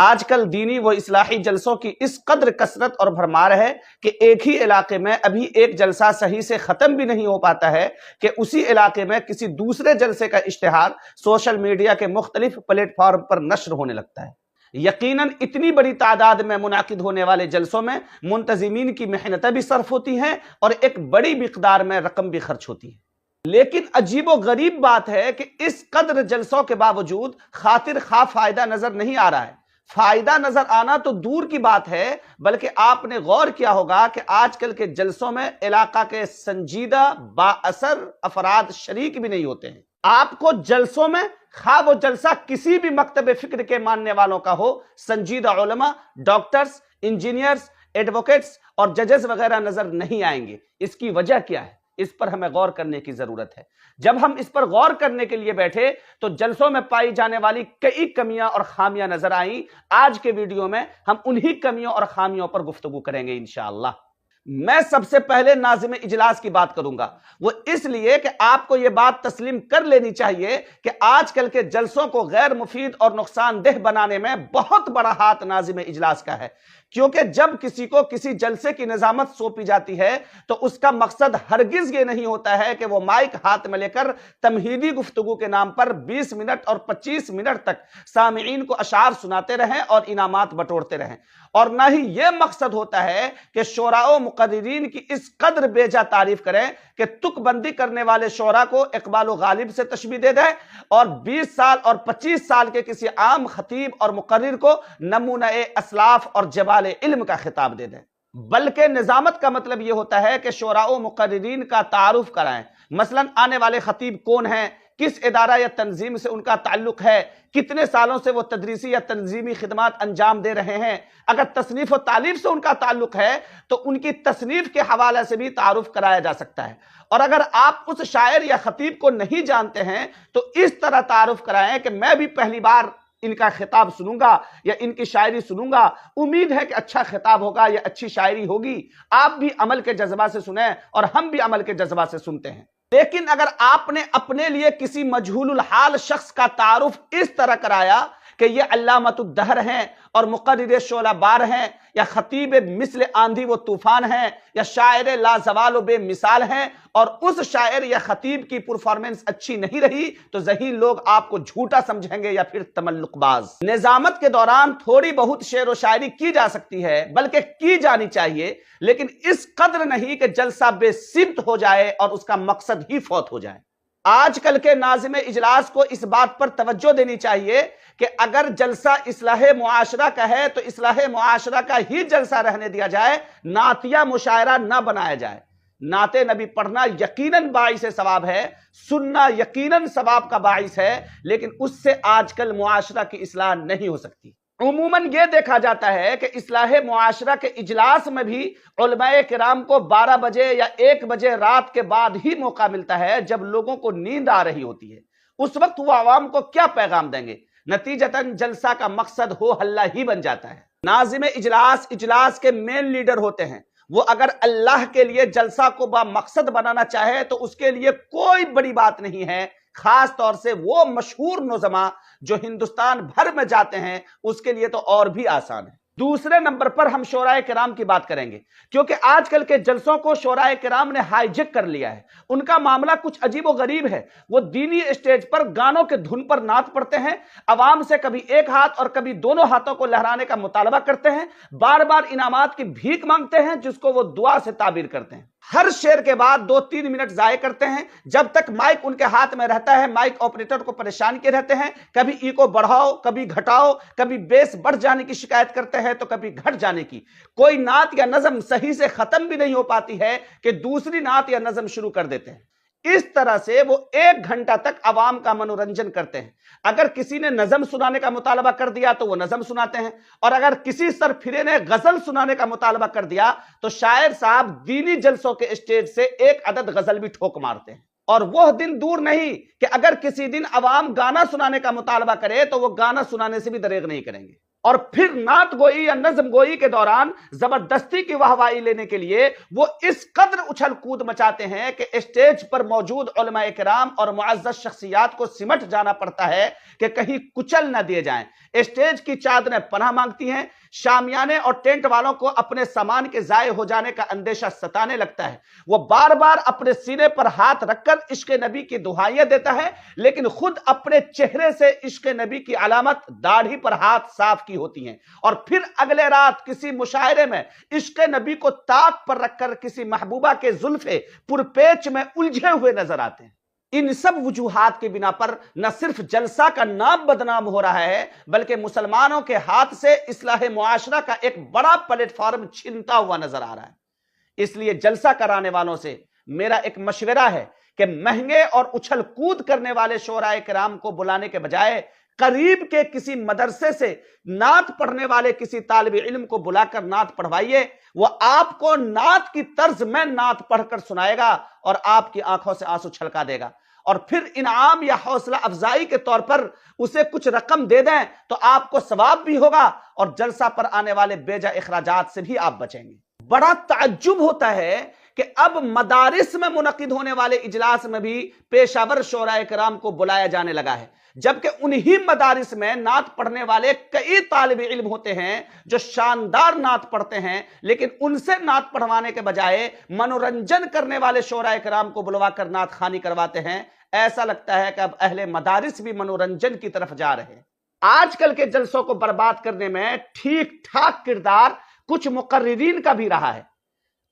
آج کل دینی و اصلاحی جلسوں کی اس قدر کثرت اور بھرمار ہے کہ ایک ہی علاقے میں ابھی ایک جلسہ صحیح سے ختم بھی نہیں ہو پاتا ہے کہ اسی علاقے میں کسی دوسرے جلسے کا اشتہار سوشل میڈیا کے مختلف پلیٹ فارم پر نشر ہونے لگتا ہے۔ یقیناً اتنی بڑی تعداد میں منعقد ہونے والے جلسوں میں منتظمین کی محنتیں بھی صرف ہوتی ہیں اور ایک بڑی مقدار میں رقم بھی خرچ ہوتی ہے۔ لیکن عجیب و غریب بات ہے کہ اس قدر جلسوں کے باوجود خاطر خواہ فائدہ نظر نہیں آ رہا ہے۔ فائدہ نظر آنا تو دور کی بات ہے، بلکہ آپ نے غور کیا ہوگا کہ آج کل کے جلسوں میں علاقہ کے سنجیدہ با اثر افراد شریک بھی نہیں ہوتے ہیں۔ آپ کو جلسوں میں خواہ وہ جلسہ کسی بھی مکتب فکر کے ماننے والوں کا ہو، سنجیدہ علماء، ڈاکٹرز، انجینئرز، ایڈوکیٹس اور ججز وغیرہ نظر نہیں آئیں گے۔ اس کی وجہ کیا ہے؟ اس پر ہمیں غور کرنے کی ضرورت ہے۔ جب ہم اس پر غور کرنے کے لیے بیٹھے تو جلسوں میں پائی جانے والی کئی کمیاں اور خامیاں نظر آئیں۔ آج کے ویڈیو میں ہم انہی کمیوں اور خامیوں پر گفتگو کریں گے انشاءاللہ۔ میں سب سے پہلے ناظم اجلاس کی بات کروں گا، وہ اس لیے کہ آپ کو یہ بات تسلیم کر لینی چاہیے کہ آج کل کے جلسوں کو غیر مفید اور نقصان دہ بنانے میں بہت بڑا ہاتھ ناظم اجلاس کا ہے، کیونکہ جب کسی کو کسی جلسے کی نظامت سونپی جاتی ہے تو اس کا مقصد ہرگز یہ نہیں ہوتا ہے کہ وہ مائک ہاتھ میں لے کر تمہیدی گفتگو کے نام پر 20 منٹ اور 25 منٹ تک سامعین کو اشعار سناتے رہیں اور انعامات بٹورتے رہیں، اور نہ ہی یہ مقصد ہوتا ہے کہ شعراء و مقررین کی اس قدر بیجا تعریف کریں کہ تک بندی کرنے والے شعراء کو اقبال و غالب سے تشبیہ دے دیں اور 20 سال اور 25 سال کے کسی عام خطیب اور مقرر کو نمونہ اسلاف اور جبال علم کا خطاب دے دیں۔ بلکہ نظامت کا مطلب یہ ہوتا ہے کہ شعراء و مقررین کا تعارف کرائیں، مثلا آنے والے خطیب کون ہیں، کس ادارہ یا تنظیم سے ان کا تعلق ہے، کتنے سالوں سے وہ تدریسی یا تنظیمی خدمات انجام دے رہے ہیں، اگر تصنیف و تالیف سے ان کا تعلق ہے تو ان کی تصنیف کے حوالے سے بھی تعارف کرایا جا سکتا ہے، اور اگر آپ اس شاعر یا خطیب کو نہیں جانتے ہیں تو اس طرح تعارف کرائیں کہ میں بھی پہلی بار ان کا خطاب سنوں گا یا ان کی شاعری سنوں گا، امید ہے کہ اچھا خطاب ہوگا یا اچھی شاعری ہوگی، آپ بھی عمل کے جذبہ سے سنیں اور ہم بھی عمل کے جذبہ سے سنتے ہیں۔ لیکن اگر آپ نے اپنے لیے کسی مجہول الحال شخص کا تعارف اس طرح کرایا کہ یہ علامۃ الدہر ہیں اور مقرر شعلہ بار ہیں، یا خطیب مثل آندھی و طوفان ہیں، یا شاعر لا زوال و بے مثال ہیں، اور اس شاعر یا خطیب کی پرفارمنس اچھی نہیں رہی تو ذہین لوگ آپ کو جھوٹا سمجھیں گے یا پھر تملق باز۔ نظامت کے دوران تھوڑی بہت شعر و شاعری کی جا سکتی ہے، بلکہ کی جانی چاہیے، لیکن اس قدر نہیں کہ جلسہ بے سمت ہو جائے اور اس کا مقصد ہی فوت ہو جائے۔ آج کل کے ناظم اجلاس کو اس بات پر توجہ دینی چاہیے کہ اگر جلسہ اصلاح معاشرہ کا ہے تو اصلاح معاشرہ کا ہی جلسہ رہنے دیا جائے، نعتیہ مشاعرہ نہ بنایا جائے۔ نعت نبی پڑھنا یقیناً باعث ثواب ہے، سننا یقیناً ثواب کا باعث ہے، لیکن اس سے آج کل معاشرہ کی اصلاح نہیں ہو سکتی۔ عموماً یہ دیکھا جاتا ہے کہ اصلاح معاشرہ کے اجلاس میں بھی علماء کرام کو 12 بجے یا 1 بجے رات کے بعد ہی موقع ملتا ہے، جب لوگوں کو نیند آ رہی ہوتی ہے۔ اس وقت وہ عوام کو کیا پیغام دیں گے؟ نتیجتاً جلسہ کا مقصد ہو ہلا ہی بن جاتا ہے۔ ناظم اجلاس کے مین لیڈر ہوتے ہیں، وہ اگر اللہ کے لیے جلسہ کو با مقصد بنانا چاہے تو اس کے لیے کوئی بڑی بات نہیں ہے، خاص طور سے وہ مشہور نظماء جو ہندوستان بھر میں جاتے ہیں، اس کے لیے تو اور بھی آسان ہے۔ دوسرے نمبر پر ہم شعراء کرام کی بات کریں گے، کیونکہ آج کل کے جلسوں کو شعراء کرام نے ہائی جیک کر لیا ہے۔ ان کا معاملہ کچھ عجیب و غریب ہے۔ وہ دینی اسٹیج پر گانوں کے دھن پر نعت پڑھتے ہیں، عوام سے کبھی ایک ہاتھ اور کبھی دونوں ہاتھوں کو لہرانے کا مطالبہ کرتے ہیں، بار بار انعامات کی بھیک مانگتے ہیں جس کو وہ دعا سے تعبیر کرتے ہیں، ہر شعر کے بعد 2-3 منٹ ضائع کرتے ہیں، جب تک مائک ان کے ہاتھ میں رہتا ہے مائک آپریٹر کو پریشان کیے رہتے ہیں، کبھی ایکو بڑھاؤ، کبھی گھٹاؤ، کبھی بیس بڑھ جانے کی شکایت کرتے ہیں تو کبھی گھٹ جانے کی۔ کوئی نعت یا نظم صحیح سے ختم بھی نہیں ہو پاتی ہے کہ دوسری نعت یا نظم شروع کر دیتے ہیں۔ اس طرح سے وہ 1 گھنٹہ تک عوام کا منورنجن کرتے ہیں۔ اگر کسی نے نظم سنانے کا مطالبہ کر دیا تو وہ نظم سناتے ہیں، اور اگر کسی سرفرے نے غزل سنانے کا مطالبہ کر دیا تو شاعر صاحب دینی جلسوں کے اسٹیج سے 1 عدد غزل بھی ٹھوک مارتے ہیں۔ اور وہ دن دور نہیں کہ اگر کسی دن عوام گانا سنانے کا مطالبہ کرے تو وہ گانا سنانے سے بھی دریغ نہیں کریں گے۔ اور پھر نعت گوئی یا نظم گوئی کے دوران زبردستی کی واہوائی لینے کے لیے وہ اس قدر اچھل کود مچاتے ہیں کہ اسٹیج پر موجود علماء کرام اور معزز شخصیات کو سمٹ جانا پڑتا ہے کہ کہیں کچل نہ دیے جائیں۔ اسٹیج کی چادریں پناہ مانگتی ہیں، شامیانے اور ٹینٹ والوں کو اپنے سامان کے ضائع ہو جانے کا اندیشہ ستانے لگتا ہے۔ وہ بار بار اپنے سینے پر ہاتھ رکھ کر عشق نبی کی دہائیاں دیتا ہے، لیکن خود اپنے چہرے سے عشق نبی کی علامت داڑھی پر ہاتھ صاف کی ہوتی ہیں، اور پھر اگلے رات کسی مشاعرے میں عشق نبی کو طاق پر رکھ کر کسی محبوبہ کے زلفے پرپیچ میں الجھے ہوئے نظر آتے ہیں۔ ان سب وجوہات کی بنا پر نہ صرف جلسہ کا نام بدنام ہو رہا ہے، بلکہ مسلمانوں کے ہاتھ سے اصلاح معاشرہ کا ایک بڑا پلیٹ فارم چھنتا ہوا نظر آ رہا ہے۔ اس لیے جلسہ کرانے والوں سے میرا ایک مشورہ ہے کہ مہنگے اور اچھل کود کرنے والے شعراء کرام کو بلانے کے بجائے قریب کے کسی مدرسے سے نعت پڑھنے والے کسی طالب علم کو بلا کر نعت پڑھوائیے۔ وہ آپ کو نعت کی طرز میں نعت پڑھ کر سنائے گا اور آپ کی آنکھوں سے آنسو چھلکا دے گا، اور پھر انعام یا حوصلہ افزائی کے طور پر اسے کچھ رقم دے دیں تو آپ کو ثواب بھی ہوگا اور جلسہ پر آنے والے بیجا اخراجات سے بھی آپ بچیں گے۔ بڑا تعجب ہوتا ہے کہ اب مدارس میں منعقد ہونے والے اجلاس میں بھی پیشہ ور شعراء کرام کو بلایا جانے لگا ہے، جبکہ انہی مدارس میں نعت پڑھنے والے کئی طالب علم ہوتے ہیں جو شاندار نعت پڑھتے ہیں، لیکن ان سے نعت پڑھوانے کے بجائے منورنجن کرنے والے شعراء کرام کو بلوا کر نعت خوانی کرواتے ہیں۔ ایسا لگتا ہے کہ اب اہل مدارس بھی منورنجن کی طرف جا رہے ہیں۔ آج کل کے جلسوں کو برباد کرنے میں ٹھیک ٹھاک کردار کچھ مقررین کا بھی رہا ہے۔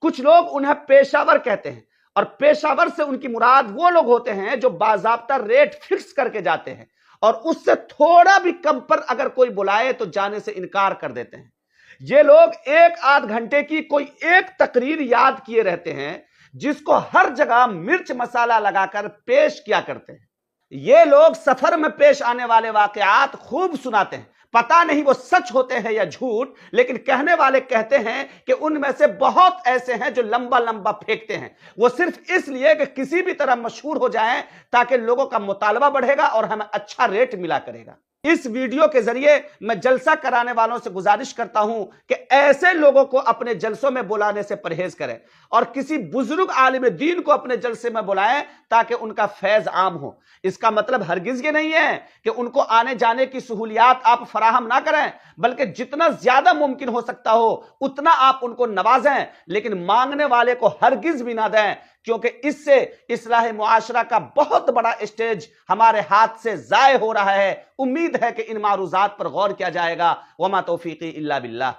کچھ لوگ انہیں پیشہ ور کہتے ہیں، اور پیشہ ور سے ان کی مراد وہ لوگ ہوتے ہیں جو باضابطہ ریٹ فکس کر کے جاتے ہیں، اور اس سے تھوڑا بھی کم پر اگر کوئی بلائے تو جانے سے انکار کر دیتے ہیں۔ یہ لوگ 1-8 گھنٹے کی کوئی ایک تقریر یاد کیے رہتے ہیں، جس کو ہر جگہ مرچ مسالہ لگا کر پیش کیا کرتے ہیں۔ یہ لوگ سفر میں پیش آنے والے واقعات خوب سناتے ہیں، پتہ نہیں وہ سچ ہوتے ہیں یا جھوٹ، لیکن کہنے والے کہتے ہیں کہ ان میں سے بہت ایسے ہیں جو لمبا لمبا پھینکتے ہیں، وہ صرف اس لیے کہ کسی بھی طرح مشہور ہو جائیں تاکہ لوگوں کا مطالبہ بڑھے گا اور ہمیں اچھا ریٹ ملا کرے گا۔ اس ویڈیو کے ذریعے میں جلسہ کرانے والوں سے گزارش کرتا ہوں کہ ایسے لوگوں کو اپنے جلسوں میں بلانے سے پرہیز کریں، اور کسی بزرگ عالم دین کو اپنے جلسے میں بلائیں تاکہ ان کا فیض عام ہو۔ اس کا مطلب ہرگز یہ نہیں ہے کہ ان کو آنے جانے کی سہولیات آپ فراہم نہ کریں، بلکہ جتنا زیادہ ممکن ہو سکتا ہو اتنا آپ ان کو نوازیں، لیکن مانگنے والے کو ہرگز بھی نہ دیں، کیونکہ اس سے اصلاح معاشرہ کا بہت بڑا اسٹیج ہمارے ہاتھ سے ضائع ہو رہا ہے۔ امید ہے کہ ان معروضات پر غور کیا جائے گا۔ وما توفیقی الا باللہ۔